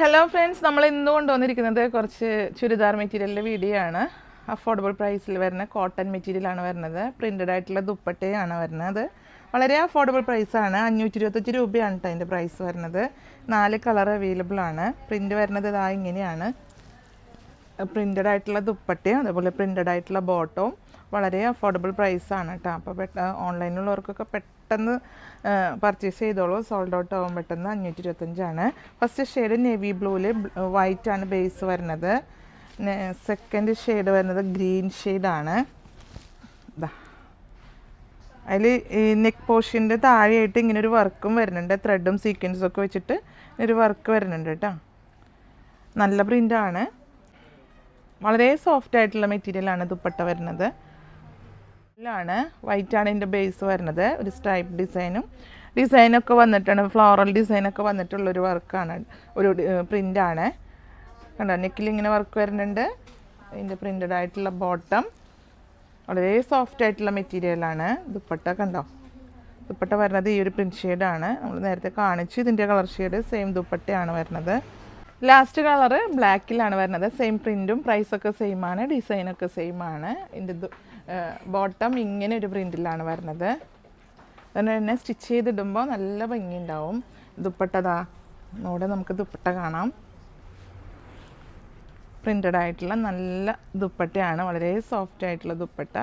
Hello friends, നമ്മൾ ഇന്ന് കൊണ്ടുവന്നിരിക്കുന്നത് കുറച്ച് ചുരിദാർ മെറ്റീരിയലിൻ്റെ വീഡിയോ ആണ്. അഫോർഡബിൾ പ്രൈസിൽ വരുന്ന കോട്ടൺ മെറ്റീരിയലാണ് വരുന്നത്. പ്രിൻ്റഡ് ആയിട്ടുള്ള ദുപ്പട്ടയാണ് വരുന്നത്. വളരെ അഫോർഡബിൾ പ്രൈസാണ്. 525 രൂപയാണ് കേട്ടോ അതിൻ്റെ പ്രൈസ് വരുന്നത്. 4 കളർ അവൈലബിൾ ആണ്. പ്രിൻ്റ് വരുന്നത് ഇതാ ഇങ്ങനെയാണ്. പ്രിൻ്റഡ് ആയിട്ടുള്ള ദുപ്പട്ടയും അതേപോലെ പ്രിൻ്റഡ് ആയിട്ടുള്ള ബോട്ടവും വളരെ അഫോർഡബിൾ പ്രൈസാണ് കേട്ടോ. അപ്പോൾ ഓൺലൈനിലുള്ളവർക്കൊക്കെ പെട്ടെന്ന് പർച്ചേസ് ചെയ്തോളൂ. സോൾഡ് ഔട്ട് ആവും പെട്ടെന്ന്. 525 ഫസ്റ്റ് ഷെയ്ഡ് നേവി ബ്ലൂവിൽ വൈറ്റ് ആണ് ബേസ് വരുന്നത്. സെക്കൻഡ് ഷെയ്ഡ് വരുന്നത് ഗ്രീൻ ഷെയ്ഡാണ്. ഇതാ അതിൽ ഈ നെക്ക് പോർഷൻ്റെ താഴെയായിട്ട് ഇങ്ങനെ ഒരു വർക്കും വരുന്നുണ്ട്. ത്രെഡും സീക്വൻസും ഒക്കെ വെച്ചിട്ട് ഒരു വർക്ക് വരുന്നുണ്ട് കേട്ടോ. നല്ല പ്രിൻ്റാണ്. വളരെ സോഫ്റ്റ് ആയിട്ടുള്ള മെറ്റീരിയലാണ് ദുപ്പട്ട വരുന്നത്. വൈറ്റാണ് ഇതിൻ്റെ ബേസ് വരുന്നത്. ഒരു സ്ട്രൈപ്പ് ഡിസൈനൊക്കെ വന്നിട്ടാണ്, ഫ്ലോറൽ ഡിസൈനൊക്കെ വന്നിട്ടുള്ളൊരു വർക്കാണ്, ഒരു പ്രിൻ്റാണ്. കണ്ടോ, നെക്കിൽ ഇങ്ങനെ വർക്ക് വരുന്നുണ്ട്. ഇതിൻ്റെ പ്രിൻ്റഡ് ആയിട്ടുള്ള ബോട്ടം വളരെ സോഫ്റ്റ് ആയിട്ടുള്ള മെറ്റീരിയലാണ്. ദുപ്പട്ട കണ്ടോ, ദുപ്പട്ട വരുന്നത് ഈ ഒരു പ്രിൻറ്റ് ഷെയ്ഡാണ്. നമ്മൾ നേരത്തെ കാണിച്ചു ഇതിൻ്റെ കളർ ഷെയ്ഡ്. സെയിം ദുപ്പട്ടയാണ് വരുന്നത്. ലാസ്റ്റ് കളറ് ബ്ലാക്കിലാണ് വരുന്നത്. സെയിം പ്രിൻറ്റും പ്രൈസൊക്കെ സെയിം ആണ്, ഡിസൈനൊക്കെ സെയിം ആണ്. ഇതിൻ്റെ ബോട്ടം ഇങ്ങനെ ഒരു പ്രിൻറ്റിലാണ് വരുന്നത്. അതുകൊണ്ട് തന്നെ സ്റ്റിച്ച് ചെയ്തിടുമ്പോൾ നല്ല ഭംഗിയുണ്ടാവും. ദുപ്പട്ടതാ ഇവിടെ നമുക്ക് ദുപ്പട്ട കാണാം. പ്രിൻ്റഡ് ആയിട്ടുള്ള നല്ല ദുപ്പട്ടയാണ്. വളരെ സോഫ്റ്റ് ആയിട്ടുള്ള ദുപ്പട്ട.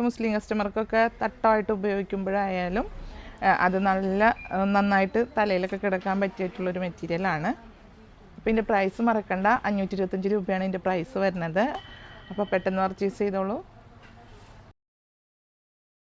മുസ്ലിം കസ്റ്റമർക്കൊക്കെ തട്ടമായിട്ട് ഉപയോഗിക്കുമ്പോഴായാലും അത് നന്നായിട്ട് തലയിലൊക്കെ കിടക്കാൻ പറ്റിയിട്ടുള്ളൊരു മെറ്റീരിയലാണ്. അപ്പോൾ ഇതിൻ്റെ പ്രൈസ് മറക്കണ്ട. 525 രൂപയാണ് ഇതിൻ്റെ പ്രൈസ് വരുന്നത്. അപ്പോൾ പെട്ടെന്ന് പർച്ചേസ് ചെയ്തോളൂ.